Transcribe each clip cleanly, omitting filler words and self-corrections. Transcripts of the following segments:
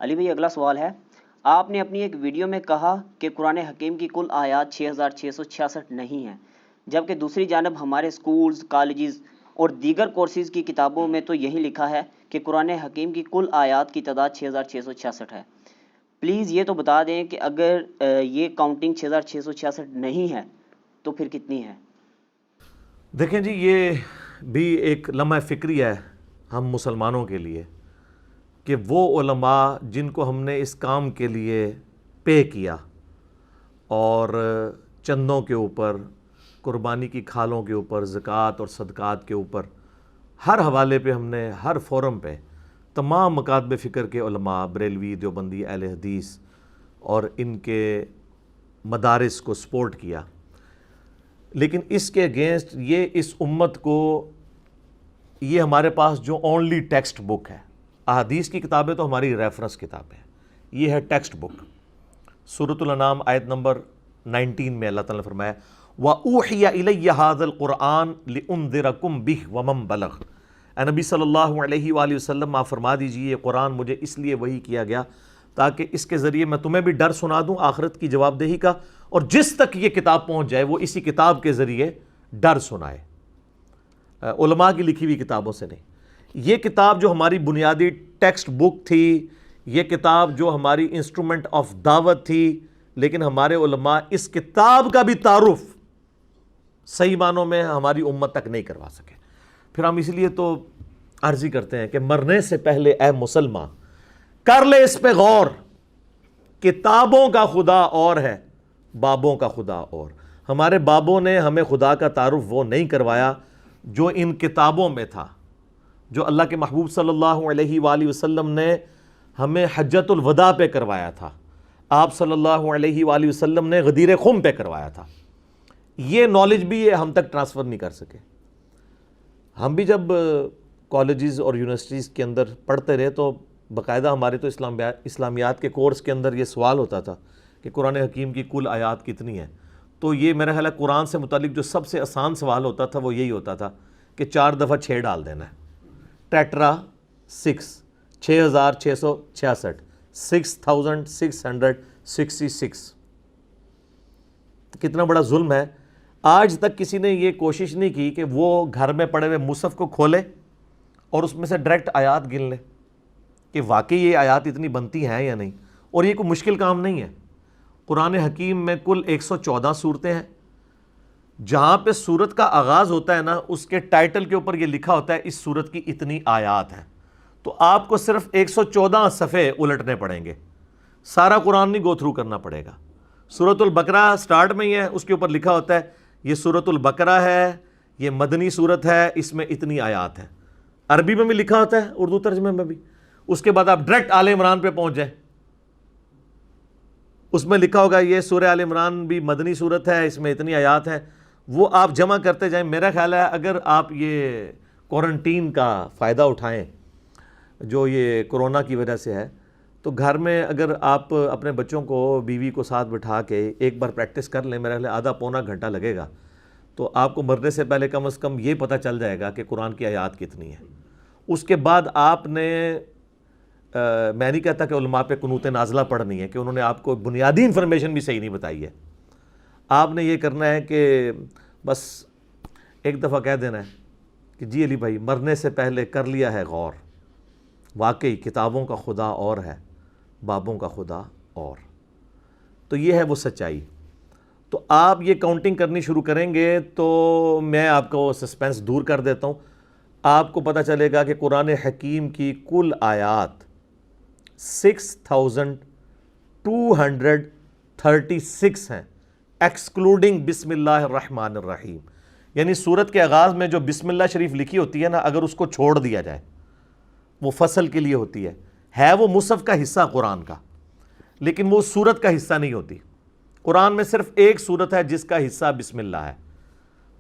علی بھائی اگلا سوال ہے، آپ نے اپنی ایک ویڈیو میں کہا کہ قرآن حکیم کی کل آیات 6666 نہیں ہیں، جبکہ دوسری جانب ہمارے اسکولز، کالجز اور دیگر کورسز کی کتابوں میں تو یہی لکھا ہے کہ قرآن حکیم کی کل آیات کی تعداد 6666 ہے۔ پلیز یہ تو بتا دیں کہ اگر یہ کاؤنٹنگ 6666 نہیں ہے تو پھر کتنی ہے؟ دیکھیں جی، یہ بھی ایک لمحہ فکری ہے ہم مسلمانوں کے لیے کہ وہ علماء جن کو ہم نے اس کام کے لیے پے کیا اور چندوں کے اوپر، قربانی کی کھالوں کے اوپر، زکوٰۃ اور صدقات کے اوپر، ہر حوالے پہ ہم نے ہر فورم پہ تمام مکاتب فکر کے علماء، بریلوی، دیوبندی، اہل حدیث اور ان کے مدارس کو سپورٹ کیا، لیکن اس کے اگینسٹ یہ اس امت کو، یہ ہمارے پاس جو اونلی ٹیکسٹ بک ہے، احادیث کی کتابیں تو ہماری ریفرنس کتابیں ہیں، یہ ہے ٹیکسٹ بک۔ سورۃ الانعام آیت نمبر 19 میں اللہ تعالیٰ نے فرمایا وَأُوحِيَ إِلَيَّ هَذَا الْقُرْآنُ لِأُنذِرَكُم بِهِ وَمَن بَلَغَ۔ اے نبی صلی اللہ علیہ وآلہ وسلم، آپ فرما دیجئے یہ قرآن مجھے اس لیے وحی کیا گیا تاکہ اس کے ذریعے میں تمہیں بھی ڈر سنا دوں آخرت کی جواب دہی کا، اور جس تک یہ کتاب پہنچ جائے وہ اسی کتاب کے ذریعے ڈر سنائے، علماء کی لکھی ہوئی کتابوں سے نہیں۔ یہ کتاب جو ہماری بنیادی ٹیکسٹ بک تھی، یہ کتاب جو ہماری انسٹرومنٹ آف دعوت تھی، لیکن ہمارے علماء اس کتاب کا بھی تعارف صحیح معنوں میں ہماری امت تک نہیں کروا سکے۔ پھر ہم اس لیے تو عرضی کرتے ہیں کہ مرنے سے پہلے اے مسلمان کر لے اس پہ غور، کتابوں کا خدا اور ہے، بابوں کا خدا اور۔ ہمارے بابوں نے ہمیں خدا کا تعارف وہ نہیں کروایا جو ان کتابوں میں تھا، جو اللہ کے محبوب صلی اللہ علیہ وآلہ وسلم نے ہمیں حجۃ الوداع پہ کروایا تھا، آپ صلی اللہ علیہ وآلہ وسلم نے غدیر خم پہ کروایا تھا۔ یہ نالج بھی یہ ہم تک ٹرانسفر نہیں کر سکے۔ ہم بھی جب کالجز اور یونیورسٹیز کے اندر پڑھتے رہے تو باقاعدہ ہمارے تو اسلامیات کے کورس کے اندر یہ سوال ہوتا تھا کہ قرآن حکیم کی کل آیات کتنی ہیں، تو یہ میرا خیال ہے قرآن سے متعلق جو سب سے آسان سوال ہوتا تھا وہ یہی ہوتا تھا کہ 4 دفعہ 6 ڈال دینا ہے، ٹیٹرا 6، 6666، 6666۔ کتنا بڑا ظلم ہے۔ آج تک کسی نے یہ کوشش نہیں کی کہ وہ گھر میں پڑے ہوئے مصحف کو کھولے اور اس میں سے ڈائریکٹ آیات گن لے کہ واقعی یہ آیات اتنی بنتی ہیں یا نہیں، اور یہ کوئی مشکل کام نہیں ہے۔ قرآن حکیم میں کل 114 صورتیں ہیں، جہاں پہ صورت کا آغاز ہوتا ہے نا، اس کے ٹائٹل کے اوپر یہ لکھا ہوتا ہے اس صورت کی اتنی آیات ہیں، تو آپ کو صرف 114 صفحے الٹنے پڑیں گے، سارا قرآن نہیں گو تھرو کرنا پڑے گا۔ سورۃ البقرہ سٹارٹ میں ہی ہے، اس کے اوپر لکھا ہوتا ہے یہ سورۃ البقرہ ہے، یہ مدنی صورت ہے، اس میں اتنی آیات ہیں، عربی میں بھی لکھا ہوتا ہے، اردو ترجمے میں بھی۔ اس کے بعد آپ ڈائریکٹ آل عمران پہ پہنچ جائیں، اس میں لکھا ہوگا یہ سورہ آل عمران بھی مدنی صورت ہے، اس میں اتنی آیات ہیں، وہ آپ جمع کرتے جائیں۔ میرا خیال ہے اگر آپ یہ کوارنٹین کا فائدہ اٹھائیں جو یہ کرونا کی وجہ سے ہے، تو گھر میں اگر آپ اپنے بچوں کو، بیوی کو ساتھ بٹھا کے ایک بار پریکٹس کر لیں، میرا خیال ہے آدھا پونا گھنٹہ لگے گا، تو آپ کو مرنے سے پہلے کم از کم یہ پتہ چل جائے گا کہ قرآن کی آیات کتنی ہیں۔ اس کے بعد آپ نے، میں نہیں کہتا کہ علماء پہ قنوت نازلہ پڑھنی ہے کہ انہوں نے آپ کو بنیادی انفارمیشن بھی صحیح نہیں بتائی ہے، آپ نے یہ کرنا ہے کہ بس ایک دفعہ کہہ دینا ہے کہ جی علی بھائی مرنے سے پہلے کر لیا ہے غور، واقعی کتابوں کا خدا اور ہے، بابوں کا خدا اور۔ تو یہ ہے وہ سچائی۔ تو آپ یہ کاؤنٹنگ کرنی شروع کریں گے تو میں آپ کو سسپینس دور کر دیتا ہوں، آپ کو پتہ چلے گا کہ قرآن حکیم کی کل آیات 6236 ہیں، ایکسکلوڈنگ بسم اللہ الرحمن الرحیم، یعنی سورت کے آغاز میں جو بسم اللہ شریف لکھی ہوتی ہے نا، اگر اس کو چھوڑ دیا جائے، وہ فصل کے لیے ہوتی ہے وہ مصحف کا حصہ قرآن کا، لیکن وہ سورت کا حصہ نہیں ہوتی۔ قرآن میں صرف ایک سورت ہے جس کا حصہ بسم اللہ ہے،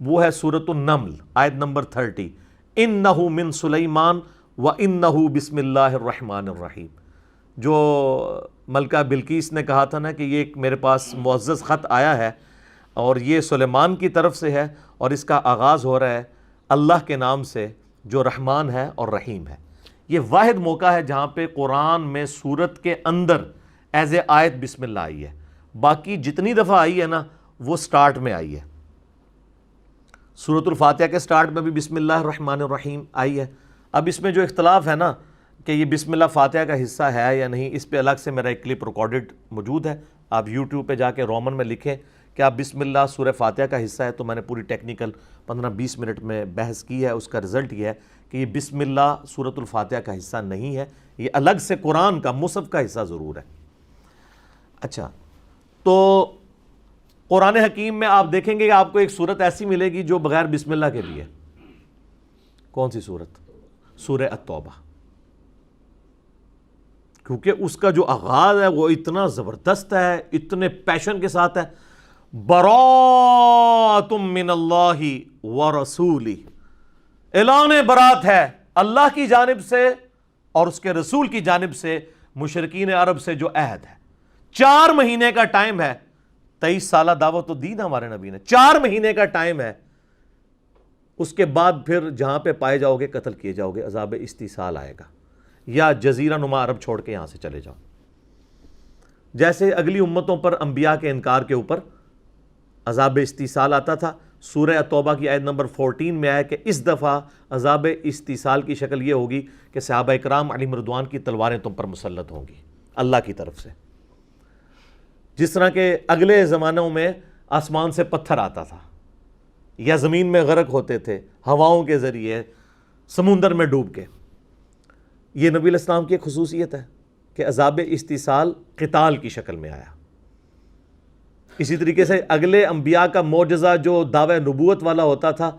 وہ ہے سورۃ النمل آیت نمبر 30، اِنَّهُ مِن سُلَيْمَانَ وَإِنَّهُ بسم اللہ الرحمن الرحیم۔ جو ملکہ بلقیس نے کہا تھا نا کہ یہ ایک میرے پاس معزز خط آیا ہے اور یہ سلیمان کی طرف سے ہے اور اس کا آغاز ہو رہا ہے اللہ کے نام سے جو رحمان ہے اور رحیم ہے۔ یہ واحد موقع ہے جہاں پہ قرآن میں سورت کے اندر ایز اے آیت بسم اللہ آئی ہے. باقی جتنی دفعہ آئی ہے نا وہ سٹارٹ میں آئی ہے. سورۃ الفاتحہ کے سٹارٹ میں بھی بسم اللہ الرحمن الرحیم آئی ہے. اب اس میں جو اختلاف ہے نا کہ یہ بسم اللہ فاتحہ کا حصہ ہے یا نہیں، اس پہ الگ سے میرا ایک کلپ ریکارڈڈ موجود ہے. آپ یوٹیوب پہ جا کے رومن میں لکھیں کہ آپ بسم اللہ سورہ فاتحہ کا حصہ ہے، تو میں نے پوری ٹیکنیکل 15-20 منٹ میں بحث کی ہے. اس کا رزلٹ یہ ہے کہ یہ بسم اللہ سورۃ الفاتحہ کا حصہ نہیں ہے، یہ الگ سے قرآن کا مصحف کا حصہ ضرور ہے. اچھا، تو قرآن حکیم میں آپ دیکھیں گے کہ آپ کو ایک صورت ایسی ملے گی جو بغیر بسم اللہ کے بھی ہے. کون سی صورت؟ سورہ التوبہ. کیونکہ اس کا جو آغاز ہے وہ اتنا زبردست ہے، اتنے پیشن کے ساتھ ہے. براءۃ من اللہ ورسولہ، اعلان برات ہے اللہ کی جانب سے اور اس کے رسول کی جانب سے مشرکین عرب سے جو عہد ہے. 4 مہینے کا ٹائم ہے. 23 سالہ دعوت و دین ہمارے نبی نے. 4 مہینے کا ٹائم ہے. اس کے بعد پھر جہاں پہ پائے جاؤ گے قتل کیے جاؤ گے، عذاب استیصال آئے گا، یا جزیرہ نما عرب چھوڑ کے یہاں سے چلے جاؤ. جیسے اگلی امتوں پر انبیاء کے انکار کے اوپر عذاب استیصال آتا تھا. سورہ توبہ کی آیت نمبر 14 میں آیا کہ اس دفعہ عذاب استیصال کی شکل یہ ہوگی کہ صحابہ اکرام علیہم رضوان کی تلواریں تم پر مسلط ہوں گی اللہ کی طرف سے. جس طرح کہ اگلے زمانوں میں آسمان سے پتھر آتا تھا یا زمین میں غرق ہوتے تھے ہواؤں کے ذریعے، سمندر میں ڈوب کے. یہ نبی علیہ السلام کی ایک خصوصیت ہے کہ عذاب استیصال قتال کی شکل میں آیا. اسی طریقے سے اگلے انبیاء کا معجزہ جو دعوی نبوت والا ہوتا تھا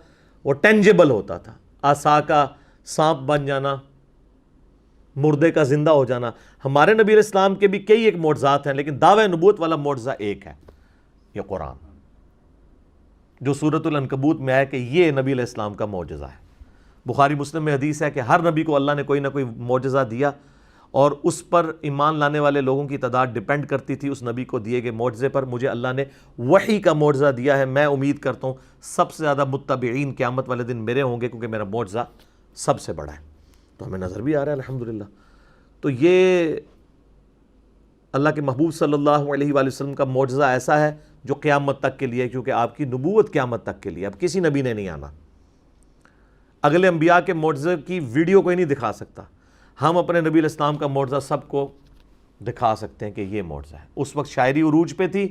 وہ ٹینجیبل ہوتا تھا. عصا کا سانپ بن جانا، مردے کا زندہ ہو جانا. ہمارے نبی علیہ السلام کے بھی کئی ایک معجزات ہیں، لیکن دعوی نبوت والا معجزہ ایک ہے، یہ قرآن، جو سورۃ العنکبوت میں آیا کہ یہ نبی علیہ السلام کا معجزہ ہے. بخاری مسلم میں حدیث ہے کہ ہر نبی کو اللہ نے کوئی نہ کوئی معجزہ دیا اور اس پر ایمان لانے والے لوگوں کی تعداد ڈیپینڈ کرتی تھی اس نبی کو دیے گئے معجزے پر. مجھے اللہ نے وحی کا معجزہ دیا ہے. میں امید کرتا ہوں سب سے زیادہ متبعین قیامت والے دن میرے ہوں گے، کیونکہ میرا معجزہ سب سے بڑا ہے. تو ہمیں نظر بھی آ رہا ہے الحمدللہ. تو یہ اللہ کے محبوب صلی اللہ علیہ وآلہ وسلم کا معجزہ ایسا ہے جو قیامت تک کے لیے، کیونکہ آپ کی نبوت قیامت تک کے لیے، اب کسی نبی نے نہیں آنا. اگلے انبیاء کے معجزے کی ویڈیو کوئی نہیں دکھا سکتا. ہم اپنے نبی علیہ السلام کا معجزہ سب کو دکھا سکتے ہیں کہ یہ معجزہ ہے. اس وقت شاعری عروج پہ تھی.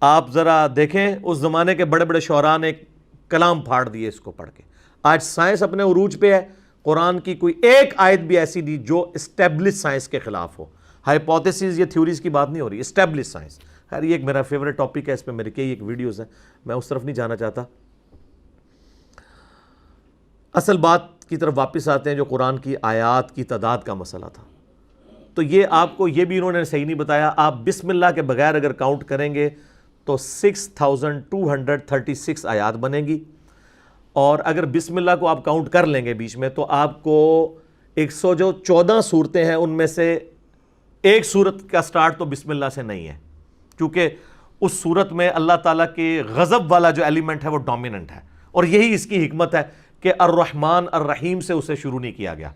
آپ ذرا دیکھیں اس زمانے کے بڑے بڑے شعراء نے کلام پھاڑ دیے اس کو پڑھ کے. آج سائنس اپنے عروج پہ ہے. قرآن کی کوئی ایک آیت بھی ایسی نہیں جو اسٹیبلش سائنس کے خلاف ہو. ہائپوتھیسز یا تھیوریز کی بات نہیں ہو رہی، اسٹیبلش سائنس. خیر یہ ایک میرا فیوریٹ ٹاپک ہے، اس پہ میری کئی ایک ویڈیوز ہیں، میں اس طرف نہیں جانا چاہتا. اصل بات کی طرف واپس آتے ہیں جو قرآن کی آیات کی تعداد کا مسئلہ تھا. تو یہ آپ کو یہ بھی انہوں نے صحیح نہیں بتایا. آپ بسم اللہ کے بغیر اگر کاؤنٹ کریں گے تو 6236 آیات بنیں گی، اور اگر بسم اللہ کو آپ کاؤنٹ کر لیں گے بیچ میں تو آپ کو 114 صورتیں ہیں، ان میں سے ایک صورت کا سٹارٹ تو بسم اللہ سے نہیں ہے، کیونکہ اس صورت میں اللہ تعالیٰ کے غضب والا جو ایلیمنٹ ہے وہ ڈومیننٹ ہے. اور یہی اس کی حکمت ہے کہ الرحمن الرحیم سے اسے شروع نہیں کیا گیا.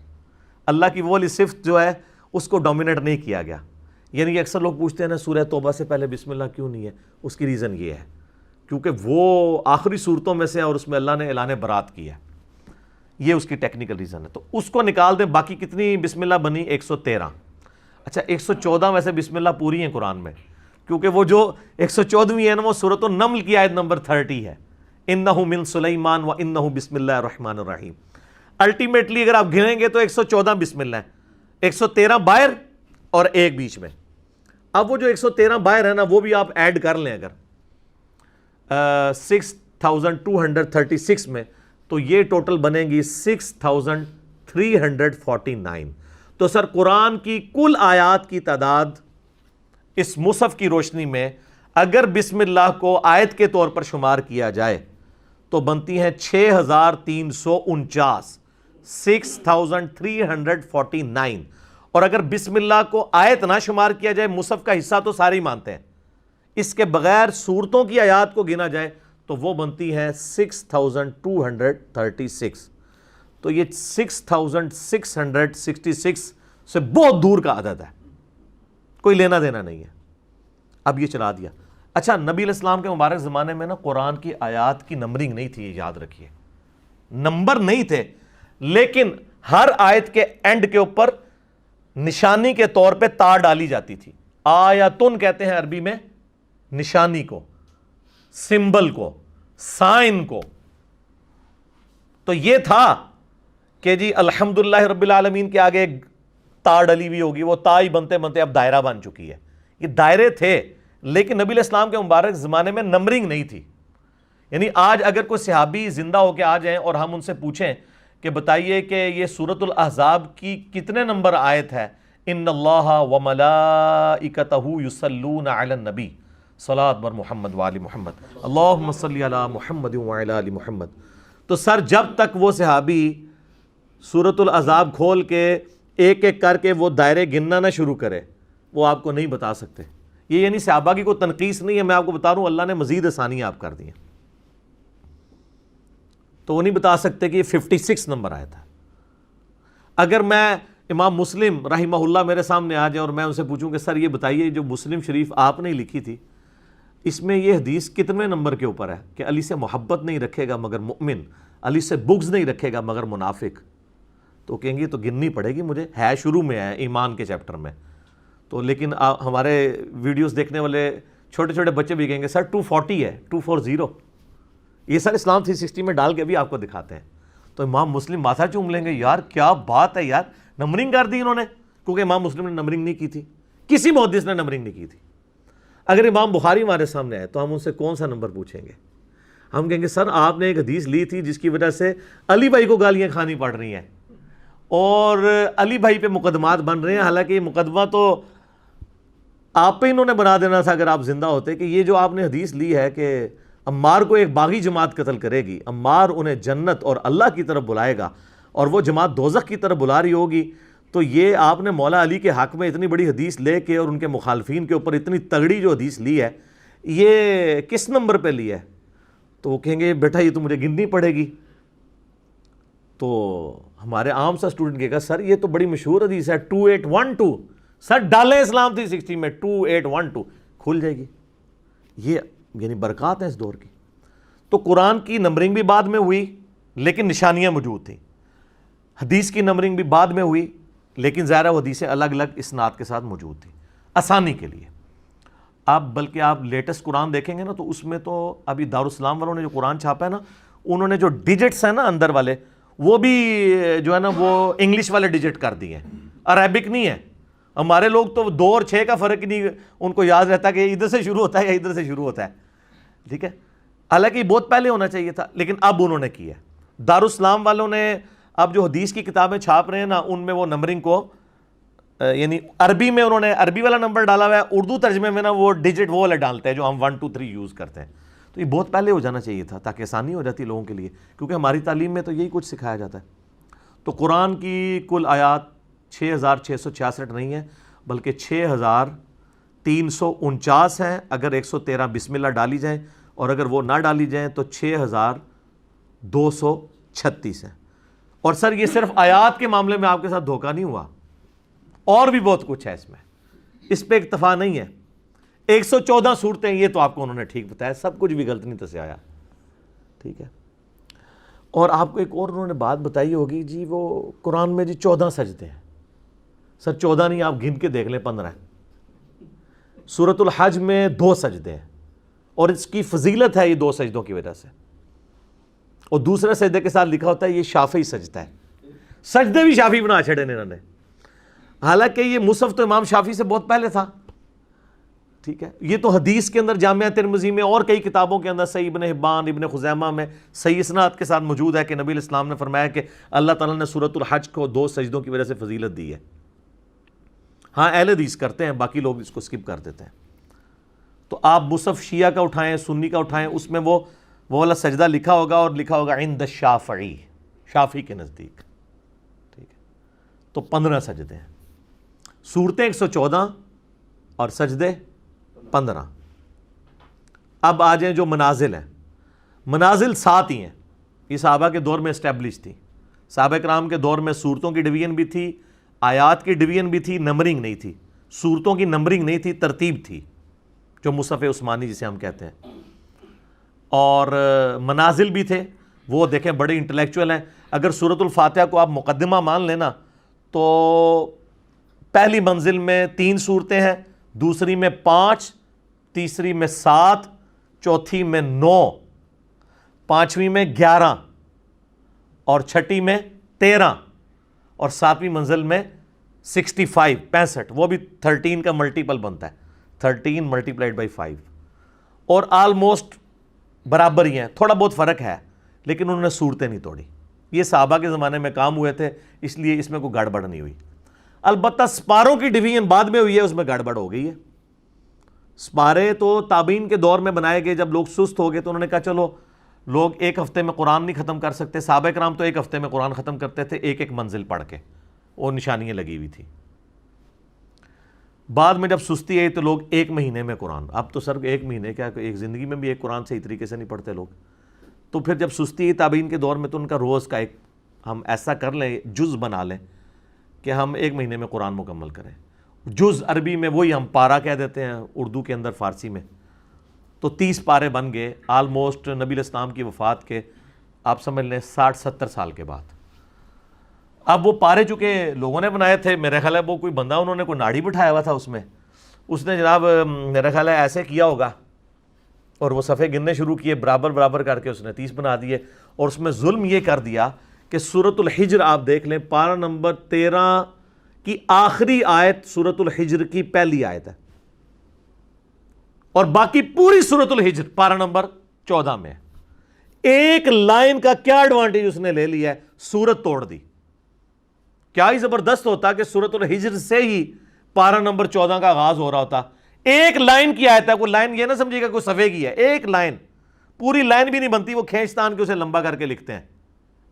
اللہ کی وہ والی صفت جو ہے اس کو ڈومینیٹ نہیں کیا گیا. یعنی اکثر لوگ پوچھتے ہیں نا سورہ توبہ سے پہلے بسم اللہ کیوں نہیں ہے؟ اس کی ریزن یہ ہے کیونکہ وہ آخری صورتوں میں سے اور اس میں اللہ نے اعلان برات کی ہے. یہ اس کی ٹیکنیکل ریزن ہے. تو اس کو نکال دیں. باقی کتنی بسم اللہ بنی؟ 113. اچھا 114 ویسے بسم اللہ پوری ہیں قرآن میں، کیونکہ وہ جو 114ویں ہے نا وہ سورۃ النمل کی آیت نمبر 30 ہے. انہ من سلیمان و انہ بسم اللہ الرحمن الرحیم. الٹیمیٹلی اگر آپ گنیں گے تو 114 بسم اللہ ہے، 113 باہر اور ایک بیچ میں. اب وہ جو 113 باہر ہے نا وہ بھی آپ ایڈ کر لیں اگر 6236 میں، تو یہ ٹوٹل بنیں گی 6349. تو سر قرآن کی کل آیات کی تعداد اس مصحف کی روشنی میں اگر بسم اللہ کو آیت کے طور پر شمار کیا جائے تو بنتی ہیں 6349، 6349. اور اگر بسم اللہ کو آیت نہ شمار کیا جائے، مصحف کا حصہ تو سارے ہی مانتے ہیں، اس کے بغیر صورتوں کی آیات کو گنا جائے تو وہ بنتی ہے 6236. تو یہ 6666 سے بہت دور کا عدد ہے، کوئی لینا دینا نہیں ہے. اب یہ چلا دیا. اچھا، نبی علیہ السلام کے مبارک زمانے میں نا قرآن کی آیات کی نمبرنگ نہیں تھی، یاد رکھیے، نمبر نہیں تھے، لیکن ہر آیت کے اینڈ کے اوپر نشانی کے طور پہ تا ڈالی جاتی تھی. آیتن کہتے ہیں عربی میں نشانی کو، سمبل کو، سائن کو. تو یہ تھا کہ جی الحمدللہ رب العالمین کے آگے ایک تا ڈلی ہوئی ہوگی، وہ تا ہی بنتے بنتے اب دائرہ بن چکی ہے. یہ دائرے تھے، لیکن نبی علیہ السلام کے مبارک زمانے میں نمبرنگ نہیں تھی. یعنی آج اگر کوئی صحابی زندہ ہو کے آ جائیں اور ہم ان سے پوچھیں کہ بتائیے کہ یہ سورۃ الاحزاب کی کتنے نمبر آیت ہے، ان اللہ وملائکتہ یصلون علی النبی صلاۃ بر محمد وآل محمد اللہم صلی علی محمد وعلی آل محمد، تو سر جب تک وہ صحابی سورۃ الاحزاب کھول کے ایک ایک کر کے وہ دائرے گننا نہ شروع کرے، وہ آپ کو نہیں بتا سکتے. یہ یعنی صحابہ کی کوئی تنقیص نہیں ہے، میں آپ کو بتا رہا ہوں اللہ نے مزید آسانیاں آپ کر دی ہیں. تو وہ نہیں بتا سکتے کہ یہ 56 نمبر آیا تھا. اگر میں امام مسلم رحمہ اللہ میرے سامنے آ جائے اور میں ان سے پوچھوں کہ سر یہ بتائیے جو مسلم شریف آپ نے لکھی تھی اس میں یہ حدیث کتنے نمبر کے اوپر ہے کہ علی سے محبت نہیں رکھے گا مگر مؤمن، علی سے بغض نہیں رکھے گا مگر منافق، تو کہیں گے تو گننی پڑے گی مجھے، ہے شروع میں ہے ایمان کے چیپٹر میں. تو لیکن ہمارے ویڈیوز دیکھنے والے چھوٹے چھوٹے بچے بھی کہیں گے سر 240 ہے، 240، یہ سر اسلام 360 میں ڈال کے بھی آپ کو دکھاتے ہیں. تو امام مسلم ماتھا چوم لیں گے، یار کیا بات ہے یار، نمبرنگ کر دی انہوں نے، کیونکہ امام مسلم نے نمبرنگ نہیں کی تھی، کسی محدث نے نمبرنگ نہیں کی تھی. اگر امام بخاری ہمارے سامنے آئے تو ہم ان سے کون سا نمبر پوچھیں گے؟ ہم کہیں گے سر آپ نے ایک حدیث لی تھی جس کی وجہ سے علی بھائی کو گالیاں کھانی پڑ رہی ہیں اور علی بھائی پہ مقدمات بن رہے ہیں، حالانکہ یہ مقدمہ تو آپ پہ انہوں نے بنا دینا تھا اگر آپ زندہ ہوتے، کہ یہ جو آپ نے حدیث لی ہے کہ عمار کو ایک باغی جماعت قتل کرے گی، عمار انہیں جنت اور اللہ کی طرف بلائے گا اور وہ جماعت دوزخ کی طرف بلا رہی ہوگی، تو یہ آپ نے مولا علی کے حق میں اتنی بڑی حدیث لے کے اور ان کے مخالفین کے اوپر اتنی تگڑی جو حدیث لی ہے، یہ کس نمبر پہ لی ہے؟ تو وہ کہیں گے بیٹا یہ تو مجھے گننی پڑے گی. تو ہمارے عام سا اسٹوڈنٹ کہے گا سر یہ تو بڑی مشہور حدیث ہے 2812، سر ڈالیں اسلام 360 میں 2812 کھل جائے گی. یہ یعنی برکات ہیں اس دور کی. تو قرآن کی نمبرنگ بھی بعد میں ہوئی لیکن نشانیاں موجود تھیں، حدیث کی نمبرنگ بھی بعد میں ہوئی لیکن ظاہر وہ حدیثیں الگ الگ اسناد کے ساتھ موجود تھیں آسانی کے لیے. آپ بلکہ آپ لیٹسٹ قرآن دیکھیں گے نا تو اس میں تو ابھی دارالاسلام والوں نے جو قرآن چھاپا ہے نا، انہوں نے جو ڈیجٹس ہیں نا اندر والے وہ بھی جو ہے نا وہ انگلش والے ڈیجٹ کر دیے ہیں، عربک نہیں ہے. ہمارے لوگ تو 2 اور 6 کا فرق ہی نہیں ان کو یاد رہتا کہ ادھر سے شروع ہوتا ہے یا ادھر سے شروع ہوتا ہے. ٹھیک ہے، حالانکہ یہ بہت پہلے ہونا چاہیے تھا لیکن اب انہوں نے کیا. دارالاسلام والوں نے اب جو حدیث کی کتابیں چھاپ رہے ہیں نا ان میں وہ نمبرنگ کو یعنی عربی میں انہوں نے عربی والا نمبر ڈالا ہوا ہے، اردو ترجمے میں نا وہ ڈیجٹ وہ والے ڈالتے ہیں جو ہم 1 2 3 یوز کرتے ہیں. تو یہ بہت پہلے ہو جانا چاہیے تھا تاکہ آسانی ہو جاتی لوگوں کے لیے، کیونکہ ہماری تعلیم میں تو یہی کچھ سکھایا جاتا ہے. تو قرآن کی کل آیات 6666 نہیں ہے بلکہ 6349 ہیں اگر 113 بسم اللہ ڈالی جائیں، اور اگر وہ نہ ڈالی جائیں تو 6236 ہیں. اور سر یہ صرف آیات کے معاملے میں آپ کے ساتھ دھوکہ نہیں ہوا، اور بھی بہت کچھ ہے اس میں، اس پہ اکتفا نہیں ہے. 114 صورتیں یہ تو آپ کو انہوں نے ٹھیک بتایا، سب کچھ بھی غلط نہیں تو سے آیا. ٹھیک ہے، اور آپ کو ایک اور انہوں نے بات بتائی ہوگی جی وہ قرآن میں جی 14 سجدے ہیں. سر 14 نہیں، آپ گن کے دیکھ لیں 15 ہیں. سورۃ الحج میں 2 سجدے ہیں اور اس کی فضیلت ہے یہ 2 سجدوں کی وجہ سے، اور دوسرے سجدے کے ساتھ لکھا ہوتا ہے یہ شافعی سجدہ ہے. سجدے بھی شافعی بنا چھڑے انہوں نے، حالانکہ یہ مصحف تو امام شافعی سے بہت پہلے تھا. ٹھیک ہے، یہ تو حدیث کے اندر جامعہ ترمذی میں اور کئی کتابوں کے اندر صحیح ابن حبان ابن خزیمہ میں صحیح اسناد کے ساتھ موجود ہے کہ نبی علیہ السلام نے فرمایا کہ اللہ تعالیٰ نے سورۃ الحج کو 2 سجدوں کی وجہ سے فضیلت دی ہے. ہاں اہل حدیث کرتے ہیں، باقی لوگ اس کو سکپ کر دیتے ہیں. تو آپ مصحف شیعہ کا اٹھائیں سنی کا اٹھائیں، اس میں وہ والا سجدہ لکھا ہوگا اور لکھا ہوگا عند الشافعی، شافعی کے نزدیک. ٹھیک ہے، تو 15 سجدے ہیں، صورتیں 114 اور سجدے 15. اب آ جائیں جو منازل ہیں، منازل 7 ہی ہیں، یہ صحابہ کے دور میں اسٹیبلش تھی. صحابہ کرام کے دور میں صورتوں کی ڈویژن بھی تھی، آیات کی ڈویژن بھی تھی، نمبرنگ نہیں تھی، صورتوں کی نمبرنگ نہیں تھی، ترتیب تھی، جو مصحف عثمانی جسے ہم کہتے ہیں، اور منازل بھی تھے. وہ دیکھیں بڑے انٹلیکچوئل ہیں. اگر سورۃ الفاتحہ کو آپ مقدمہ مان لینا تو پہلی منزل میں 3 صورتیں ہیں، دوسری میں 5، تیسری میں 7، چوتھی میں 9، پانچویں میں 11، اور چھٹی میں 13، اور 7ویں منزل میں 65، وہ بھی 13 کا ملٹیپل بنتا ہے، 13 ملٹیپلائڈ بائی 5، اور آلموسٹ برابر ہی ہیں، تھوڑا بہت فرق ہے، لیکن انہوں نے صورتیں نہیں توڑی. یہ صحابہ کے زمانے میں کام ہوئے تھے، اس لیے اس میں کوئی گڑبڑ نہیں ہوئی. البتہ سپاروں کی ڈویژن بعد میں ہوئی ہے، اس میں گڑبڑ ہو گئی ہے. سپارے تو تابعین کے دور میں بنائے گئے، جب لوگ سست ہو گئے تو انہوں نے کہا چلو لوگ ایک ہفتے میں قرآن نہیں ختم کر سکتے. صحابہ کرام تو ایک ہفتے میں قرآن ختم کرتے تھے، ایک ایک منزل پڑھ کے، وہ نشانیاں لگی ہوئی تھی. بعد میں جب سستی آئی تو لوگ ایک مہینے میں قرآن، اب تو سر ایک مہینے کیا، ایک زندگی میں بھی ایک قرآن صحیح طریقے سے نہیں پڑھتے لوگ. تو پھر جب سستی آئی تابعین کے دور میں تو ان کا روز کا ایک ہم ایسا کر لیں، جز بنا لیں کہ ہم ایک مہینے میں قرآن مکمل کریں. جز عربی میں وہی ہم پارا کہہ دیتے ہیں، اردو کے اندر فارسی میں، تو 30 پارے بن گئے آلموسٹ نبی علیہ السلام کی وفات کے آپ سمجھ لیں 60-70 سال کے بعد. اب وہ پارے چونکہ لوگوں نے بنائے تھے، میرا خیال ہے وہ کوئی بندہ انہوں نے کوئی ناڑی بٹھایا ہوا تھا اس میں، اس نے جناب میرا خیال ہے ایسے کیا ہوگا اور وہ صفحے گننے شروع کیے، برابر برابر کر کے اس نے 30 بنا دیے. اور اس میں ظلم یہ کر دیا کہ سورۃ الحجر آپ دیکھ لیں، پارہ نمبر 13 کی آخری آیت سورۃ الحجر کی پہلی آیت ہے، اور باقی پوری سورۃ الحجر پارہ نمبر 14 میں ہے. ایک لائن کا کیا ایڈوانٹیج اس نے لے لیا ہے، سورت توڑ دی. کیا ہی زبردست ہوتا کہ سورۃ الحجر سے ہی پارہ نمبر 14 کا آغاز ہو رہا ہوتا. ایک لائن کی آیت ہے، کوئی لائن یہ نہ سمجھے گا کوئی صفحے کی ہے، ایک لائن، پوری لائن بھی نہیں بنتی، وہ کھینچتان کے اسے لمبا کر کے لکھتے ہیں.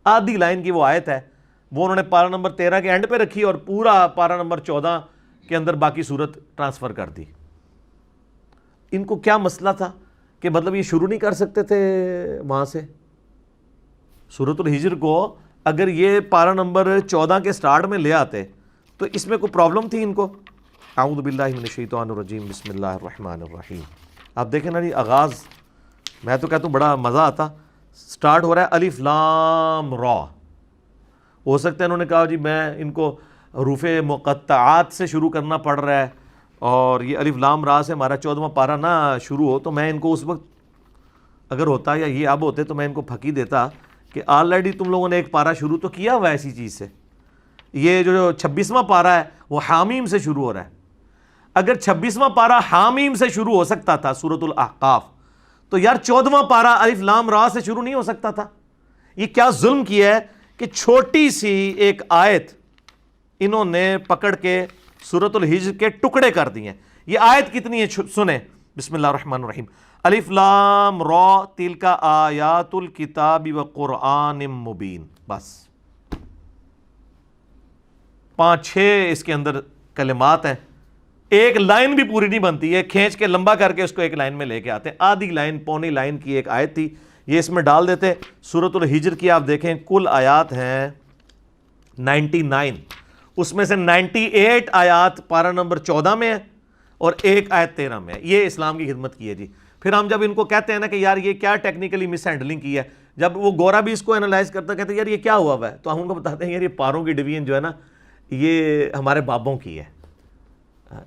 آدھی لائن کی وہ آیت ہے، وہ انہوں نے پارہ نمبر 13 کے اینڈ پہ رکھی اور پورا پارہ نمبر 14 کے اندر باقی صورت ٹرانسفر کر دی. ان کو کیا مسئلہ تھا کہ مطلب یہ شروع نہیں کر سکتے تھے وہاں سے سورۃ الحجر کو؟ اگر یہ پارہ نمبر 14 کے سٹارٹ میں لے آتے تو اس میں کوئی پرابلم تھی ان کو؟ اعوذ باللہ من الشیطان الرجیم، بسم اللہ الرحمن الرحیم. آپ دیکھیں نا جی، آغاز میں تو کہتا ہوں بڑا مزہ آتا. سٹارٹ ہو رہا ہے الف لام را. ہو سکتا ہے انہوں نے کہا جی میں ان کو حروف مقطعات سے شروع کرنا پڑ رہا ہے اور یہ الف لام را سے ہمارا 14واں پارہ نہ شروع ہو، تو میں ان کو اس وقت اگر ہوتا یا یہ اب ہوتے تو میں ان کو پھکی دیتا کہ آلریڈی تم لوگوں نے ایک پارہ شروع تو کیا ہوا ہے ایسی چیز سے. یہ جو 26واں پارہ ہے وہ حامیم سے شروع ہو رہا ہے. اگر 26واں پارہ حامیم سے شروع ہو سکتا تھا سورۃ الاحقاف، تو یار 14واں پارہ الف لام را سے شروع نہیں ہو سکتا تھا؟ یہ کیا ظلم کیا ہے کہ چھوٹی سی ایک آیت انہوں نے پکڑ کے سورۃ الحجر کے ٹکڑے کر دیے. یہ آیت کتنی ہے سنیں، بسم اللہ الرحمن الرحیم. الف لام را تلک آیات الکتاب وقرآن مبین. بس 5-6 اس کے اندر کلمات ہیں، ایک لائن بھی پوری نہیں بنتی ہے، کھینچ کے لمبا کر کے اس کو ایک لائن میں لے کے آتے ہیں. آدھی لائن پونی لائن کی ایک آیت تھی، یہ اس میں ڈال دیتے. سورۃ الحجر کی آپ دیکھیں کل آیات ہیں 99، اس میں سے 98 آیات پارہ نمبر 14 میں ہے اور ایک آیت 13 میں ہے. یہ اسلام کی خدمت کی ہے جی. پھر ہم جب ان کو کہتے ہیں نا کہ یار یہ کیا ٹیکنیکلی مس ہینڈلنگ کی ہے، جب وہ گورا بھی اس کو انالائز کرتا کہتے ہیں یار یہ کیا ہوا ہے، تو ہم ان کو بتاتے ہیں یار یہ پاروں کی ڈویژن جو ہے نا یہ ہمارے بابوں کی ہے.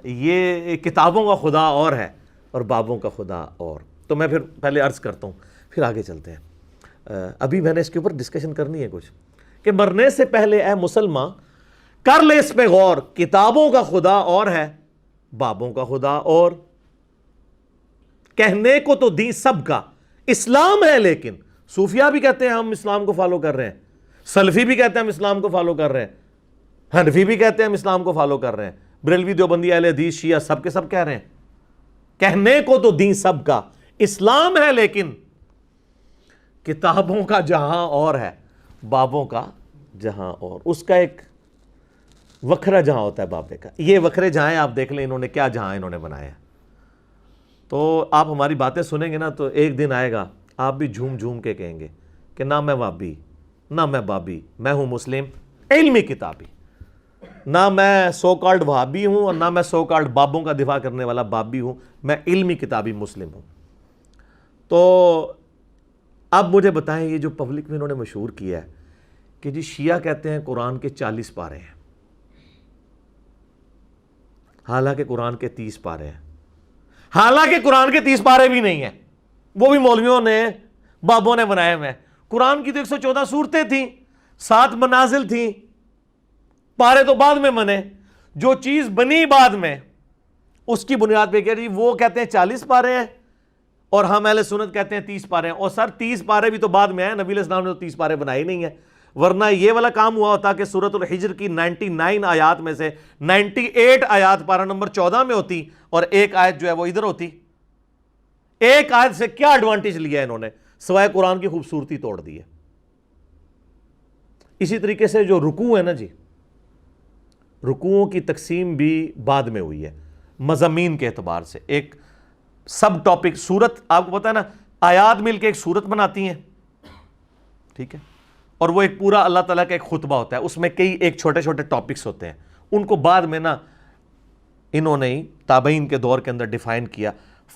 یہ کتابوں کا خدا اور ہے اور بابوں کا خدا اور. تو میں پھر پہلے عرض کرتا ہوں پھر آگے چلتے ہیں. ابھی میں نے اس کے اوپر ڈسکشن کرنی ہے کچھ کہ مرنے سے پہلے اے مسلمان کر لے اس پہ غور، کتابوں کا خدا اور ہے، بابوں کا خدا اور. کہنے کو تو دین سب کا اسلام ہے، لیکن صوفیہ بھی کہتے ہیں ہم اسلام کو فالو کر رہے ہیں، سلفی بھی کہتے ہیں ہم اسلام کو فالو کر رہے ہیں، حنفی بھی کہتے ہیں ہم اسلام کو فالو کر رہے ہیں، بریلوی دیوبندی اہل حدیث شیعہ سب کے سب کہہ رہے ہیں کہنے کو تو دین سب کا اسلام ہے، لیکن کتابوں کا جہاں اور ہے، بابوں کا جہاں اور. اس کا ایک وکھرا جہاں ہوتا ہے بابے کا. یہ وکھرے جہاں آپ دیکھ لیں انہوں نے کیا جہاں انہوں نے بنایا. تو آپ ہماری باتیں سنیں گے نا تو ایک دن آئے گا آپ بھی جھوم جھوم کے کہیں گے کہ نہ میں وابی نہ میں بابی، میں ہوں مسلم علمی کتابی، نہ میں سو کالڈ وہابی ہوں اور نہ میں سو کالڈ بابوں کا دفاع کرنے والا بابی ہوں، میں علمی کتابی مسلم ہوں۔ تو اب مجھے بتائیں، یہ جو پبلک میں انہوں نے مشہور کیا ہے کہ جی شیعہ کہتے ہیں قرآن کے 40 پارے ہیں، حالانکہ قرآن کے 30 پارے ہیں، حالانکہ قرآن کے 30 پارے بھی نہیں ہیں، وہ بھی مولویوں نے بابوں نے بنائے ہوئے ہیں۔ قرآن کی تو 114 سورتیں تھیں، 7 منازل تھیں، پارے تو بعد میں بنے، جو چیز بنی بعد میں اس کی بنیاد پہ کہہ رہی وہ کہتے ہیں 40 پارے ہیں اور ہم اہل سنت کہتے ہیں 30 پارے ہیں۔ اور سر 30 پارے بھی تو بعد میں ہیں، نبی علیہ السلام نے تو 30 پارے بنائے ہی نہیں ہیں، ورنہ یہ والا کام ہوا ہوتا کہ سورۃ الحجر کی 99 آیات میں سے 98 آیات پارہ نمبر 14 میں ہوتی اور ایک آیت جو ہے وہ ادھر ہوتی۔ ایک آیت سے کیا ایڈوانٹیج لیا ہے انہوں نے، سوائے قرآن کی خوبصورتی توڑ دی ہے۔ اسی طریقے سے جو رکوع ہے نا جی، رکوعوں کی تقسیم بھی بعد میں ہوئی ہے مضامین کے اعتبار سے۔ ایک سب ٹاپک سورت، آپ کو پتا ہے نا، آیات مل کے ایک سورت بناتی ہیں، ٹھیک ہے، اور وہ ایک پورا اللہ تعالیٰ کا ایک خطبہ ہوتا ہے، اس میں کئی ایک چھوٹے چھوٹے ٹاپکس ہوتے ہیں، ان کو بعد میں نا انہوں نے تابعین کے دور کے اندر ڈیفائن کیا۔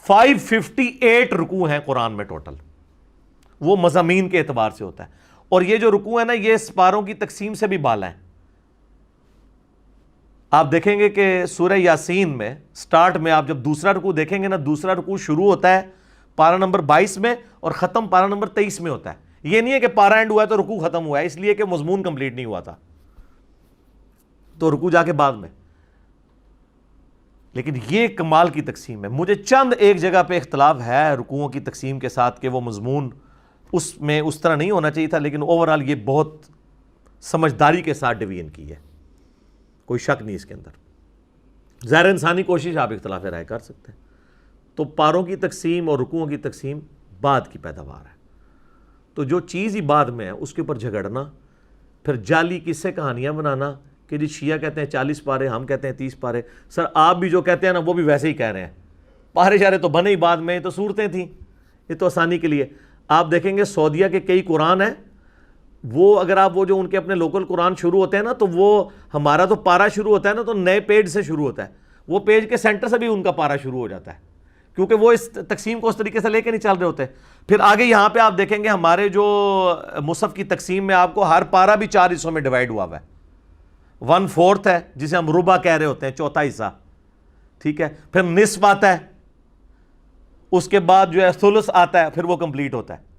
558 رکوع ہیں قرآن میں ٹوٹل، وہ مضامین کے اعتبار سے ہوتا ہے۔ اور یہ جو رکوع ہے نا، یہ سپاروں کی تقسیم سے بھی بالا ہیں۔ آپ دیکھیں گے کہ سورہ یاسین میں سٹارٹ میں آپ جب دوسرا رکوع دیکھیں گے نا، دوسرا رکوع شروع ہوتا ہے پارہ نمبر 22 میں اور ختم پارہ نمبر 23 میں ہوتا ہے۔ یہ نہیں ہے کہ پارہ اینڈ ہوا ہے تو رکوع ختم ہوا ہے، اس لیے کہ مضمون کمپلیٹ نہیں ہوا تھا، تو رکوع جا کے بعد میں۔ لیکن یہ کمال کی تقسیم ہے۔ مجھے چند ایک جگہ پہ اختلاف ہے رکوعوں کی تقسیم کے ساتھ کہ وہ مضمون اس میں اس طرح نہیں ہونا چاہیے تھا، لیکن اوورآل یہ بہت سمجھداری کے ساتھ ڈویژن کی ہے، کوئی شک نہیں اس کے اندر۔ ظاہر انسانی کوشش، آپ اختلاف رائے کر سکتے ہیں۔ تو پاروں کی تقسیم اور رکوعوں کی تقسیم بعد کی پیداوار ہے، تو جو چیز ہی بعد میں ہے اس کے اوپر جھگڑنا، پھر جعلی قصے کہانیاں بنانا کہ جی شیعہ کہتے ہیں 40 پارے، ہم کہتے ہیں 30 پارے۔ سر آپ بھی جو کہتے ہیں نا وہ بھی ویسے ہی کہہ رہے ہیں، پارے شارے تو بنے ہی بعد میں، یہ تو صورتیں تھیں، یہ تو آسانی کے لیے۔ آپ دیکھیں گے سعودیہ کے کئی قرآن ہیں، وہ اگر آپ وہ جو ان کے اپنے لوکل قرآن شروع ہوتے ہیں نا، تو وہ ہمارا تو پارہ شروع ہوتا ہے نا تو نئے پیج سے شروع ہوتا ہے، وہ پیج کے سینٹر سے بھی ان کا پارہ شروع ہو جاتا ہے، کیونکہ وہ اس تقسیم کو اس طریقے سے لے کے نہیں چل رہے ہوتے۔ پھر آگے یہاں پہ آپ دیکھیں گے ہمارے جو مصحف کی تقسیم میں آپ کو ہر پارہ بھی 4 حصوں میں ڈیوائیڈ ہوا ہے۔ 1/4 ہے جسے ہم ربع کہہ رہے ہوتے ہیں، چوتھا حصہ، ٹھیک ہے، پھر نصف آتا ہے، اس کے بعد جو ہے ثلث آتا ہے، پھر وہ کمپلیٹ ہوتا ہے۔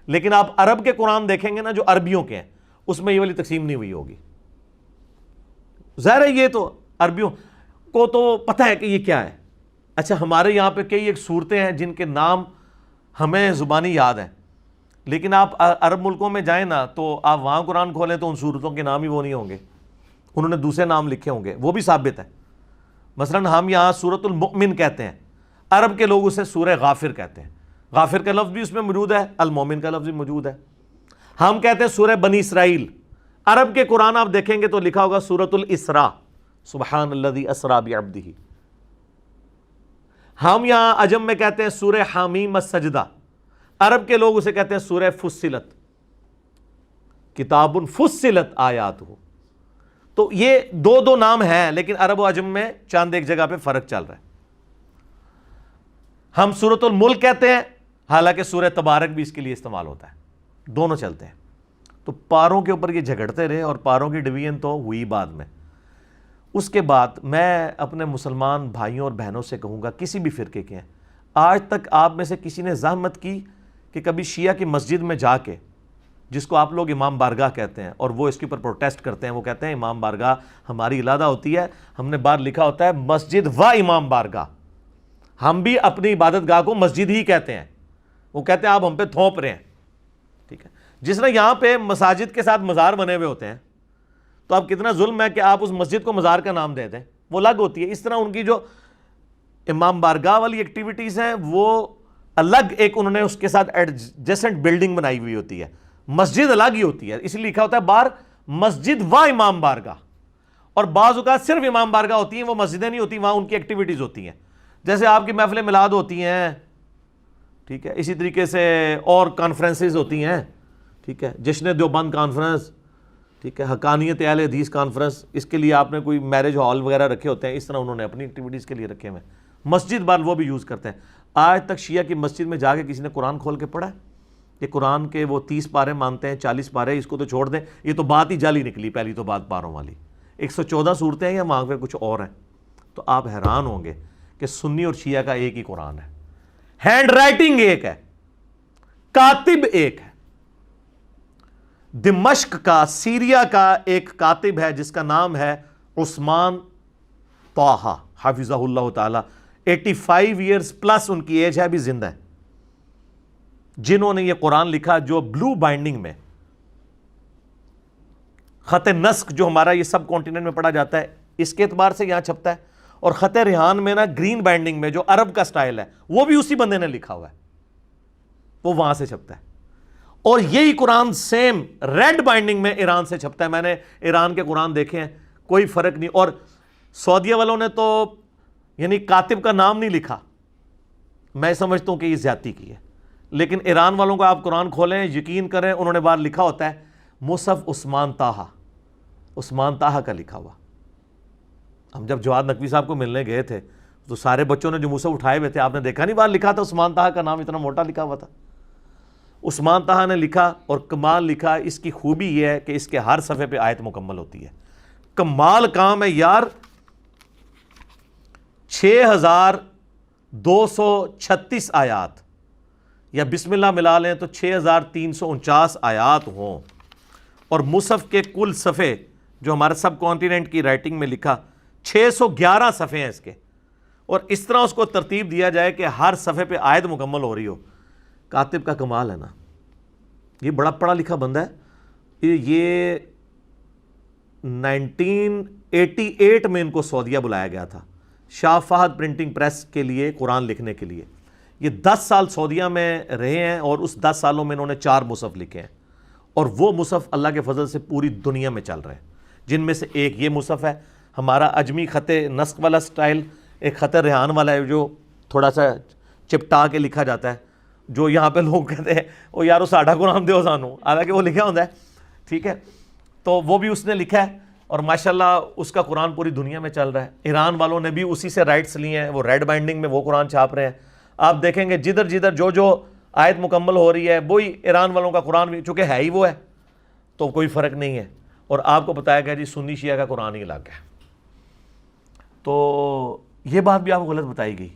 لیکن آپ عرب کے قرآن دیکھیں گے نا جو عربیوں کے ہیں، اس میں یہ والی تقسیم نہیں ہوئی ہوگی۔ ظاہر ہے یہ تو عربیوں کو تو پتہ ہے کہ یہ کیا ہے۔ اچھا ہمارے یہاں پہ کئی ایک صورتیں ہیں جن کے نام ہمیں زبانی یاد ہیں، لیکن آپ عرب ملکوں میں جائیں نا تو آپ وہاں قرآن کھولیں تو ان صورتوں کے نام ہی وہ نہیں ہوں گے، انہوں نے دوسرے نام لکھے ہوں گے، وہ بھی ثابت ہے۔ مثلا ہم یہاں سورۃ المؤمن کہتے ہیں، عرب کے لوگ اسے سورہ غافر کہتے ہیں، غافر کا لفظ بھی اس میں موجود ہے، المومن کا لفظ بھی موجود ہے۔ ہم کہتے ہیں سورہ بنی اسرائیل، عرب کے قرآن آپ دیکھیں گے تو لکھا ہوگا سورۃ الاسراء، سبحان الذی اسریٰ بعبدہ۔ ہم یہاں عجم میں کہتے ہیں سورہ حامیم السجدہ، عرب کے لوگ اسے کہتے ہیں سورہ فصلت، کتاب فصلت آیاتہ۔ تو یہ دو نام ہیں، لیکن عرب و عجم میں چاند ایک جگہ پہ فرق چل رہا ہے۔ ہم سورۃ الملک کہتے ہیں، حالانکہ سورہ تبارک بھی اس کے لیے استعمال ہوتا ہے، دونوں چلتے ہیں۔ تو پاروں کے اوپر یہ جھگڑتے رہے اور پاروں کی ڈویژن تو ہوئی بعد میں۔ اس کے بعد میں اپنے مسلمان بھائیوں اور بہنوں سے کہوں گا، کسی بھی فرقے کے ہیں، آج تک آپ میں سے کسی نے زحمت کی کہ کبھی شیعہ کی مسجد میں جا کے، جس کو آپ لوگ امام بارگاہ کہتے ہیں اور وہ اس کے اوپر پروٹیسٹ کرتے ہیں، وہ کہتے ہیں امام بارگاہ ہماری علیحدہ ہوتی ہے، ہم نے باہر لکھا ہوتا ہے مسجد و امام بارگاہ، ہم بھی اپنی عبادت گاہ کو مسجد ہی کہتے ہیں، وہ کہتے ہیں آپ ہم پہ تھوپ رہے ہیں، ٹھیک ہے۔ جس نے یہاں پہ مساجد کے ساتھ مزار بنے ہوئے ہوتے ہیں، تو اب کتنا ظلم ہے کہ آپ اس مسجد کو مزار کا نام دے دیں، وہ الگ ہوتی ہے۔ اس طرح ان کی جو امام بارگاہ والی ایکٹیویٹیز ہیں وہ الگ، ایک انہوں نے اس کے ساتھ ایڈجسنٹ بلڈنگ بنائی ہوئی ہوتی ہے، مسجد الگ ہی ہوتی ہے، اس لیے لکھا ہوتا ہے باہر مسجد و امام بارگاہ۔ اور بعض اوقات صرف امام بارگاہ ہوتی ہیں، وہ مسجدیں نہیں ہوتی، وہاں ان کی ایکٹیویٹیز ہوتی ہیں، جیسے آپ کی محفل میلاد ہوتی ہیں، ٹھیک ہے، اسی طریقے سے اور کانفرنسز ہوتی ہیں، ٹھیک ہے، جشن دیوبند کانفرنس، ٹھیک ہے، حقانیت اہل حدیث کانفرنس، اس کے لیے آپ نے کوئی میرج ہال وغیرہ رکھے ہوتے ہیں، اس طرح انہوں نے اپنی ایکٹیویٹیز کے لیے رکھے ہوئے ہیں۔ مسجد بال وہ بھی یوز کرتے ہیں۔ آج تک شیعہ کی مسجد میں جا کے کسی نے قرآن کھول کے پڑھا ہے؟ کہ قرآن کے وہ 30 پارے مانتے ہیں، 40 پارے، اس کو تو چھوڑ دیں، یہ تو بات ہی جعلی نکلی، پہلی تو بات پاروں والی، 114 صورتیں ہیں یا وہاں پہ کچھ اور ہیں۔ تو آپ حیران ہوں گے کہ سنی اور شیعہ کا ایک ہی قرآن ہے، ہینڈ رائٹنگ ایک ہے، کاتب ایک ہے۔ دمشق کا، سیریا کا ایک کاتب ہے جس کا نام ہے عثمان طٰہٰ حفظہ اللہ تعالی، 85 ایئرز پلس ان کی ایج ہے، ابھی زندہ ہے، جنہوں نے یہ قرآن لکھا جو بلو بائنڈنگ میں، خط نسخ جو ہمارا یہ سب کانٹیننٹ میں پڑھا جاتا ہے اس کے اعتبار سے یہاں چھپتا ہے، اور خط ریحان میں نا گرین بائنڈنگ میں جو عرب کا سٹائل ہے وہ بھی اسی بندے نے لکھا ہوا ہے، وہ وہاں سے چھپتا ہے۔ اور یہی قرآن سیم ریڈ بائنڈنگ میں ایران سے چھپتا ہے۔ میں نے ایران کے قرآن دیکھے ہیں، کوئی فرق نہیں۔ اور سعودیہ والوں نے تو یعنی کاتب کا نام نہیں لکھا، میں سمجھتا ہوں کہ یہ زیادتی کی ہے، لیکن ایران والوں کا آپ قرآن کھولیں، یقین کریں، انہوں نے باہر لکھا ہوتا ہے مصحف عثمان طٰہٰ، عثمان طٰہٰ کا لکھا ہوا۔ ہم جب جواد نقوی صاحب کو ملنے گئے تھے تو سارے بچوں نے جو مصحف اٹھائے ہوئے تھے، آپ نے دیکھا نہیں باہر لکھا تھا عثمان طٰہٰ کا نام، اتنا موٹا لکھا ہوا تھا۔ عثمان طٰہٰ نے لکھا، اور کمال لکھا۔ اس کی خوبی یہ ہے کہ اس کے ہر صفحے پہ آیت مکمل ہوتی ہے، کمال کام ہے یار۔ 6236 آیات، یا بسم اللہ ملا لیں تو 6349 آیات ہوں، اور مصحف کے کل صفحے جو ہمارے سب کانٹیننٹ کی رائٹنگ میں لکھا 611 صفحے ہیں اس کے، اور اس طرح اس کو ترتیب دیا جائے کہ ہر صفحے پہ آیت مکمل ہو رہی ہو۔ کاتب کا کمال ہے نا، یہ بڑا پڑھا لکھا بندہ ہے۔ یہ 1988 میں ان کو سعودیہ بلایا گیا تھا شاہ فہد پرنٹنگ پریس کے لیے قرآن لکھنے کے لیے۔ یہ 10 سال سعودیہ میں رہے ہیں، اور اس 10 سالوں میں انہوں نے 4 مصحف لکھے ہیں، اور وہ مصحف اللہ کے فضل سے پوری دنیا میں چل رہے ہیں، جن میں سے ایک یہ مصحف ہے ہمارا اجمی خط نسخ والا سٹائل، ایک خط ریحان والا ہے جو تھوڑا سا چپٹا کے لکھا جاتا ہے، جو یہاں پہ لوگ کہتے ہیں وہ یارو ساڈا قرآن دیو سانو، حالانکہ وہ لکھا ہوتا ہے، ٹھیک ہے۔ تو وہ بھی اس نے لکھا ہے، اور ماشاءاللہ اس کا قرآن پوری دنیا میں چل رہا ہے۔ ایران والوں نے بھی اسی سے رائٹس لیے ہیں، وہ ریڈ بائنڈنگ میں وہ قرآن چھاپ رہے ہیں۔ آپ دیکھیں گے جدھر جدھر جو جو آیت مکمل ہو رہی ہے وہی ایران والوں کا قرآن بھی، چونکہ ہے ہی وہ ہے تو کوئی فرق نہیں ہے۔ اور آپ کو بتایا گیا جی سنی شیعہ کا قرآن ہی الگ ہے، تو یہ بات بھی آپ کو غلط بتائی گئی،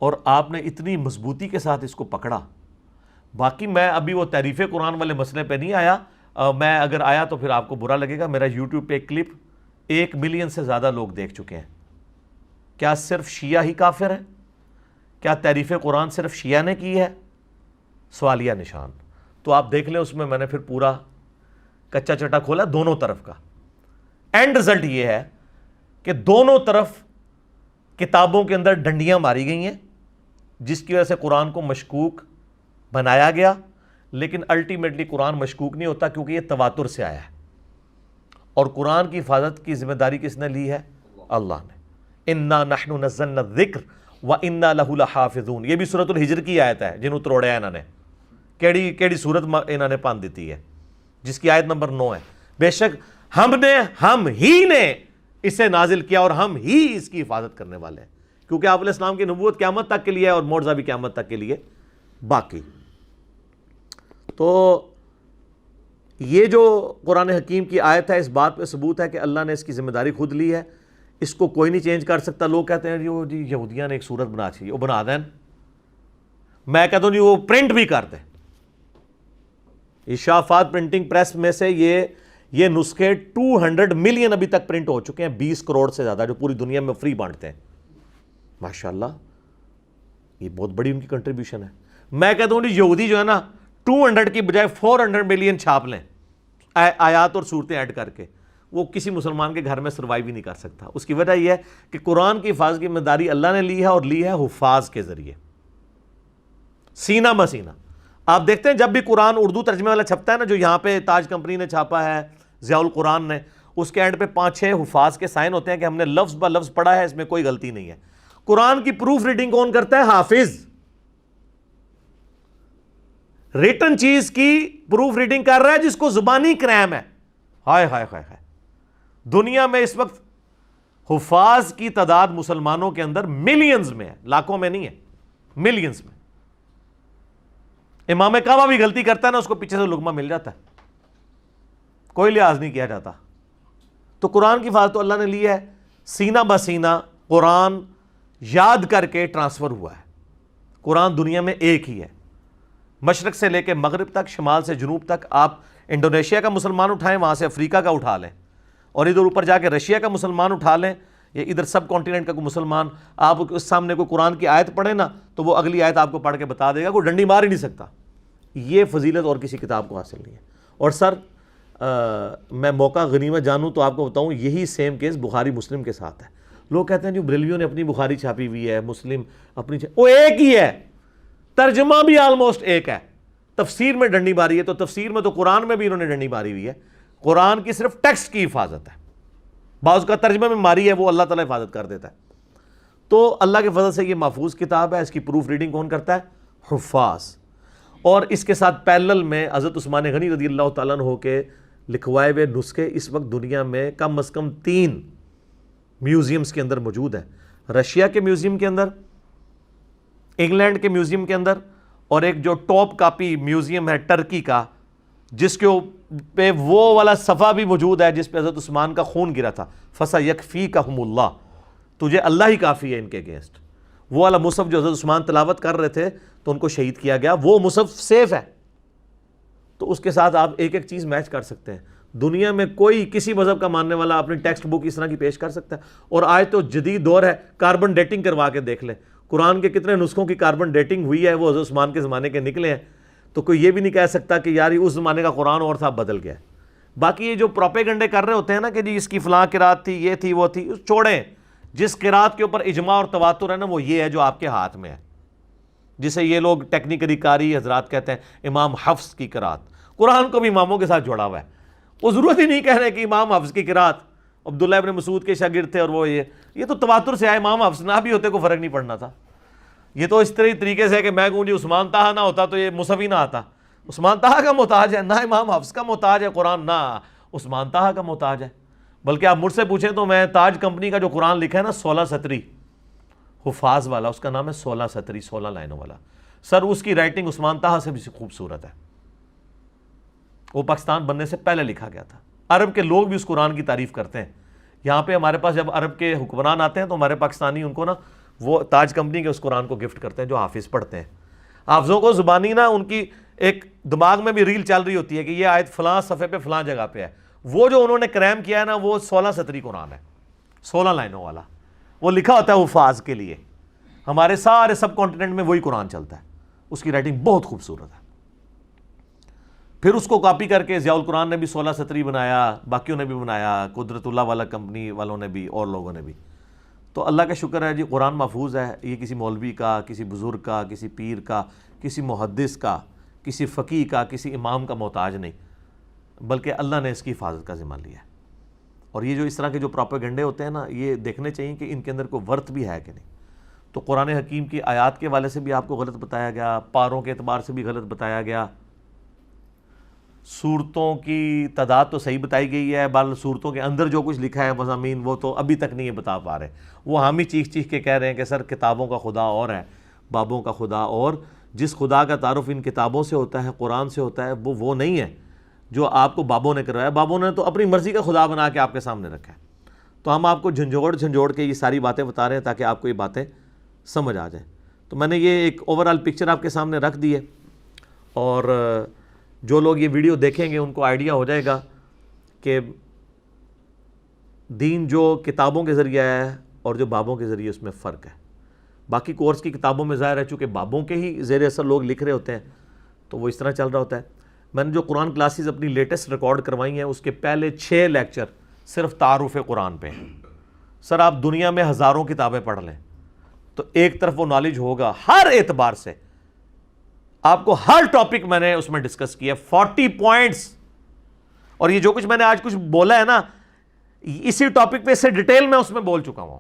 اور آپ نے اتنی مضبوطی کے ساتھ اس کو پکڑا۔ باقی میں ابھی وہ تعریف قرآن والے مسئلے پہ نہیں آیا، میں اگر آیا تو پھر آپ کو برا لگے گا۔ میرا یوٹیوب پہ ایک کلپ 1 ملین سے زیادہ لوگ دیکھ چکے ہیں۔ کیا صرف شیعہ ہی کافر ہیں؟ کیا تعریف قرآن صرف شیعہ نے کی ہے؟ سوالیہ نشان۔ تو آپ دیکھ لیں، اس میں میں نے پھر پورا کچا چٹا کھولا دونوں طرف کا۔ اینڈ رزلٹ یہ ہے کہ دونوں طرف کتابوں کے اندر ڈنڈیاں ماری گئی ہیں، جس کی وجہ سے قرآن کو مشکوک بنایا گیا، لیکن الٹیمیٹلی قرآن مشکوک نہیں ہوتا، کیونکہ یہ تواتر سے آیا ہے، اور قرآن کی حفاظت کی ذمہ داری کس نے لی ہے؟ اللہ نے۔ انا نحن نزلنا الذکر وانا لہ لحافظون، یہ بھی سورۃ الحجر کی آیت ہے، جنہوں تروڑیا انہوں نے، کیڑی سورت انہوں نے پان دیتی ہے، جس کی آیت نمبر 9 ہے۔ بے شک ہم ہی نے اسے نازل کیا، اور ہم ہی اس کی حفاظت کرنے والے ہیں، کیونکہ آپ علیہ السلام کی نبوت قیامت تک کے لیے ہے، اور معجزہ بھی قیامت تک کے لیے باقی۔ تو یہ جو قرآن حکیم کی آیت ہے، اس بات پہ ثبوت ہے کہ اللہ نے اس کی ذمہ داری خود لی ہے، اس کو کوئی نہیں چینج کر سکتا۔ لوگ کہتے ہیں جی یہودیاں نے ایک صورت بنا چاہیے، وہ بنا دیں، میں کہتا ہوں جی وہ پرنٹ بھی کر دیں۔ شاہ فہد پرنٹنگ پریس میں سے یہ نسخے 200 ملین ابھی تک پرنٹ ہو چکے ہیں، 20 کروڑ سے زیادہ، جو پوری دنیا میں فری بانٹتے ہیں۔ ماشاءاللہ یہ بہت بڑی ان کی کنٹریبیوشن ہے۔ میں کہتا ہوں یہودی جو ہے نا 200 کی بجائے 400 ملین چھاپ لیں آیات اور صورتیں ایڈ کر کے، وہ کسی مسلمان کے گھر میں سروائیو ہی نہیں کر سکتا۔ اس کی وجہ یہ ہے کہ قرآن کی حفاظت کی ذمہ داری اللہ نے لی ہے، اور لی ہے حفاظ کے ذریعے، سینہ مسینہ۔ آپ دیکھتے ہیں جب بھی قرآن اردو ترجمے والا چھپتا ہے نا، جو یہاں پہ تاج کمپنی نے چھاپا ہے، ضیاء القرآن نے، اس کے اینڈ پہ 5-6 حفاظ کے سائن ہوتے ہیں کہ ہم نے لفظ با لفظ پڑھا ہے، اس میں کوئی غلطی نہیں ہے۔ قرآن کی پروف ریڈنگ کون کرتا ہے؟ حافظ۔ ریٹن چیز کی پروف ریڈنگ کر رہا ہے جس کو زبانی کرائم ہے. ہائے ہائے ہائے ہائے. دنیا میں اس وقت حفاظ کی تعداد مسلمانوں کے اندر ملینز میں ہے, لاکھوں میں نہیں ہے, ملینز میں. امام کعبہ بھی غلطی کرتا ہے نا, اس کو پیچھے سے لقمہ مل جاتا ہے, کوئی لحاظ نہیں کیا جاتا. تو قرآن کی حفاظت تو اللہ نے لی ہے, سینہ بسینہ قرآن یاد کر کے ٹرانسفر ہوا ہے. قرآن دنیا میں ایک ہی ہے, مشرق سے لے کے مغرب تک, شمال سے جنوب تک. آپ انڈونیشیا کا مسلمان اٹھائیں, وہاں سے افریقہ کا اٹھا لیں, اور ادھر اوپر جا کے رشیا کا مسلمان اٹھا لیں, یا ادھر سب کانٹیننٹ کا کوئی مسلمان, آپ اس سامنے کوئی قرآن کی آیت پڑھیں نا تو وہ اگلی آیت آپ کو پڑھ کے بتا دے گا, کوئی ڈنڈی مار ہی نہیں سکتا. یہ فضیلت اور کسی کتاب کو حاصل نہیں ہے. اور سر میں موقع غنیمت جانوں تو آپ کو بتاؤں, یہی سیم کیس بخاری مسلم کے ساتھ ہے. لوگ کہتے ہیں جو بریلویوں نے اپنی بخاری چھاپی ہوئی ہے, مسلم اپنی وہ ایک ہی ہے, ترجمہ بھی آلموسٹ ایک ہے, تفسیر میں ڈنڈی ماری ہے. تو تفسیر میں تو قرآن میں بھی انہوں نے ڈنڈی ماری ہوئی ہے. قرآن کی صرف ٹیکسٹ کی حفاظت ہے, بعض کا ترجمہ میں ماری ہے, وہ اللہ تعالیٰ حفاظت کر دیتا ہے. تو اللہ کے فضل سے یہ محفوظ کتاب ہے. اس کی پروف ریڈنگ کون کرتا ہے؟ حفاظ. اور اس کے ساتھ پیرلل میں حضرت عثمان غنی رضی اللہ تعالیٰ عنہ کے لکھوائے ہوئے نسخے اس وقت دنیا میں کم از کم 3 میوزیمز کے اندر موجود ہیں. رشیا کے میوزیم کے اندر, انگلینڈ کے میوزیم کے اندر, اور ایک جو ٹاپ کاپی میوزیم ہے ٹرکی کا, جس کے پہ وہ والا صفحہ بھی موجود ہے جس پہ حضرت عثمان کا خون گرا تھا, فَسَيَكْفِيكَهُمُ اللَّهُ, تجھے اللہ ہی کافی ہے ان کے اگینسٹ. وہ والا مصحف جو حضرت عثمان تلاوت کر رہے تھے تو ان کو شہید کیا گیا, وہ مصحف سیف ہے. تو اس کے ساتھ آپ ایک ایک چیز میچ کر سکتے ہیں. دنیا میں کوئی کسی مذہب کا ماننے والا اپنی ٹیکسٹ بک اس طرح کی پیش کر سکتا ہے. اور آج تو جدید دور ہے, کاربن ڈیٹنگ کروا کے دیکھ لیں, قرآن کے کتنے نسخوں کی کاربن ڈیٹنگ ہوئی ہے, وہ حضرت عثمان کے زمانے کے نکلے ہیں. تو کوئی یہ بھی نہیں کہہ سکتا کہ یار اس زمانے کا قرآن اور تھا, بدل گیا. باقی یہ جو پروپیگنڈے کر رہے ہوتے ہیں نا کہ جی اس کی فلاں قرات تھی, یہ تھی, وہ تھی, چھوڑیں. جس قرات کے اوپر اجماع اور تواتر ہے نا, وہ یہ ہے جو آپ کے ہاتھ میں ہے, جسے یہ لوگ ٹیکنیکلی قاری حضرات کہتے ہیں امام حفص کی قرات. قرآن کو بھی اماموں کے ساتھ جوڑا ہوا ہے. وہ ضرورت ہی نہیں کہہ رہے کہ امام حفص کی قرات عبداللہ ابن مسعود کے شاگرد تھے, اور وہ یہ تو تواتر سے آئے. امام حفص نہ بھی ہوتے کو فرق نہیں پڑنا تھا. یہ تو اس طریقے سے ہے کہ میں کہوں جی عثمان طہا نہ ہوتا تو یہ مصحف ہی نہ آتا. عثمان طہا کا محتاج ہے, نہ امام حفص کا محتاج ہے قرآن, نہ عثمان طہا کا محتاج ہے. بلکہ آپ مجھ سے پوچھیں تو میں تاج کمپنی کا جو قرآن لکھا ہے نا 16 سطری حفاظ والا, اس کا نام ہے 16 سطری, 16 لائنوں والا. سر اس کی رائٹنگ عثمان طہا سے بھی خوبصورت ہے. وہ پاکستان بننے سے پہلے لکھا گیا تھا. عرب کے لوگ بھی اس قرآن کی تعریف کرتے ہیں. یہاں پہ ہمارے پاس جب عرب کے حکمران آتے ہیں تو ہمارے پاکستانی ان کو نا وہ تاج کمپنی کے اس قرآن کو گفٹ کرتے ہیں جو حافظ پڑھتے ہیں. حافظوں کو زبانی نا ان کی ایک دماغ میں بھی ریل چل رہی ہوتی ہے کہ یہ آیت فلاں صفحے پہ فلاں جگہ پہ ہے. وہ جو انہوں نے کریم کیا ہے نا وہ 16 سطری قرآن ہے, 16 لائنوں والا. وہ لکھا ہوتا ہے حفاظ کے لیے. ہمارے سارے سب کانٹیننٹ میں وہی قرآن چلتا ہے. اس کی رائٹنگ بہت خوبصورت ہے. پھر اس کو کاپی کر کے ضیاء القرآن نے بھی 16 سطری بنایا, باقیوں نے بھی بنایا, قدرت اللہ والا کمپنی والوں نے بھی, اور لوگوں نے بھی. تو اللہ کا شکر ہے جی قرآن محفوظ ہے. یہ کسی مولوی کا, کسی بزرگ کا, کسی پیر کا, کسی محدث کا, کسی فقیہ کا, کسی امام کا محتاج نہیں, بلکہ اللہ نے اس کی حفاظت کا ذمہ لیا ہے. اور یہ جو اس طرح کے جو پروپیگنڈے ہوتے ہیں نا, یہ دیکھنے چاہیے کہ ان کے اندر کوئی ورت بھی ہے کہ نہیں. تو قرآن حکیم کی آیات کے والے سے بھی آپ کو غلط بتایا گیا, پاروں کے اعتبار سے بھی غلط بتایا گیا, صورتوں کی تعداد تو صحیح بتائی گئی ہے, بل صورتوں کے اندر جو کچھ لکھا ہے مضامین وہ تو ابھی تک نہیں بتا پا رہے. وہ ہم ہی چیخ چیخ کے کہہ رہے ہیں کہ سر کتابوں کا خدا اور ہے, بابوں کا خدا اور. جس خدا کا تعارف ان کتابوں سے ہوتا ہے, قرآن سے ہوتا ہے, وہ نہیں ہے جو آپ کو بابوں نے کروایا. بابوں نے تو اپنی مرضی کا خدا بنا کے آپ کے سامنے رکھا ہے. تو ہم آپ کو جھنجھوڑ کے یہ ساری باتیں بتا رہے ہیں تاکہ آپ کو یہ باتیں سمجھ آ جائیں. تو میں نے یہ ایک اوور آل پکچر آپ کے سامنے رکھ دی ہے, اور جو لوگ یہ ویڈیو دیکھیں گے ان کو آئیڈیا ہو جائے گا کہ دین جو کتابوں کے ذریعے ہے اور جو بابوں کے ذریعے اس میں فرق ہے. باقی کورس کی کتابوں میں ظاہر ہے چونکہ بابوں کے ہی زیر اثر لوگ لکھ رہے ہوتے ہیں تو وہ اس طرح چل رہا ہوتا ہے. میں نے جو قرآن کلاسز اپنی لیٹسٹ ریکارڈ کروائی ہیں اس کے پہلے 6 لیکچر صرف تعارف قرآن پہ ہیں. سر آپ دنیا میں ہزاروں کتابیں پڑھ لیں تو ایک طرف وہ نالج ہوگا ہر اعتبار سے. آپ کو ہر ٹاپک میں نے اس میں ڈسکس کیا 40 پوائنٹس, اور یہ جو کچھ میں نے آج کچھ بولا ہے نا اسی ٹاپک پہ اس سے ڈیٹیل میں اس میں بول چکا ہوں.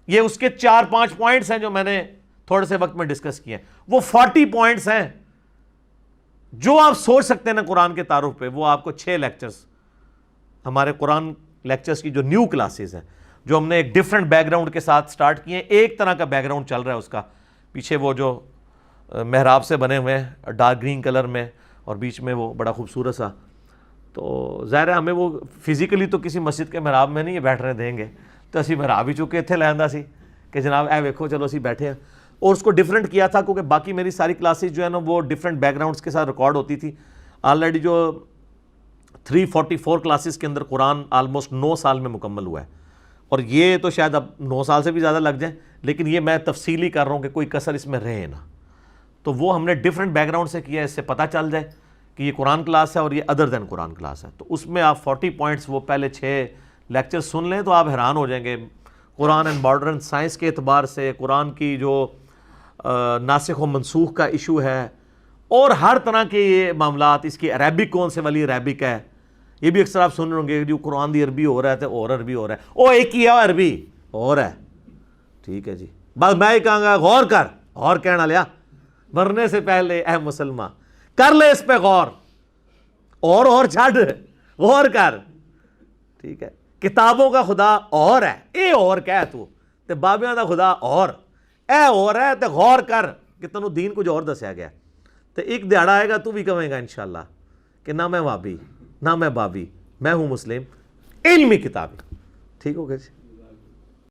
یہ اس کے 4-5 پوائنٹس ہیں جو میں نے تھوڑے سے وقت میں ڈسکس کیے ہیں, وہ 40 پوائنٹس ہیں جو آپ سوچ سکتے ہیں نا قرآن کے تعارف پہ، وہ آپ کو 6 لیکچرز، ہمارے قرآن لیکچرز کی جو نیو کلاسز ہیں، جو ہم نے ایک ڈیفرنٹ بیک گراؤنڈ کے ساتھ سٹارٹ کیے ہیں، ایک طرح کا بیک گراؤنڈ چل رہا ہے اس کا، پیچھے وہ جو محراب سے بنے ہوئے ہیں ڈارک گرین کلر میں، اور بیچ میں وہ بڑا خوبصورت سا، تو ظاہر ہے ہمیں وہ فزیکلی تو کسی مسجد کے محراب میں نہیں بیٹھنے دیں گے، تو اسی محراب ہی چکے تھے لہندا سی کہ جناب اے ویکھو چلو اسی بیٹھے ہیں، اور اس کو ڈیفرنٹ کیا تھا کیونکہ باقی میری ساری کلاسز جو ہے نا وہ ڈیفرنٹ بیک گراؤنڈس کے ساتھ ریکارڈ ہوتی تھی. آلریڈی جو 344 کلاسز کے اندر قرآن آلموسٹ 9 سال میں مکمل ہوا ہے، اور یہ تو شاید اب 9 سال سے بھی زیادہ لگ جائیں، لیکن یہ میں تفصیلی کر رہا ہوں کہ کوئی کسر اس میں رہے نا. تو وہ ہم نے ڈیفرنٹ بیک گراؤنڈ سے کیا ہے، اس سے پتہ چل جائے کہ یہ قرآن کلاس ہے اور یہ ادر دین قرآن کلاس ہے. تو اس میں آپ 40 پوائنٹس وہ پہلے 6 لیکچر سن لیں تو آپ حیران ہو جائیں گے قرآن اینڈ ماڈرن سائنس کے اعتبار سے، قرآن کی جو ناسخ و منسوخ کا ایشو ہے، اور ہر طرح کے یہ معاملات. اس کی عربک کون سے والی عربک ہے، یہ بھی اکثر آپ سن رہے ہوں گے جو قرآن دی عربی ہو رہا ہے تو اور عربی ہو رہا ہے، او ایک ہی ہے عربی اور ہے. ٹھیک ہے جی، بس میں ہی کہاں گا غور کر، اور کہنا لیا مرنے سے پہلے اے مسلمان کر لے اس پہ غور، اور چھڑ غور کر. ٹھیک ہے، کتابوں کا خدا اور ہے، اے اور کہہ تو تے بابیاں دا خدا اور اے اور ہے تے غور کر کہ تنوں دین کچھ اور دسیا گیا. تو ایک دیہڑا آئے گا تو بھی کہیں گا انشاءاللہ کہ نہ میں وابی نہ میں بابی، میں ہوں مسلم علمی کتابی. ٹھیک ہو گیا جی.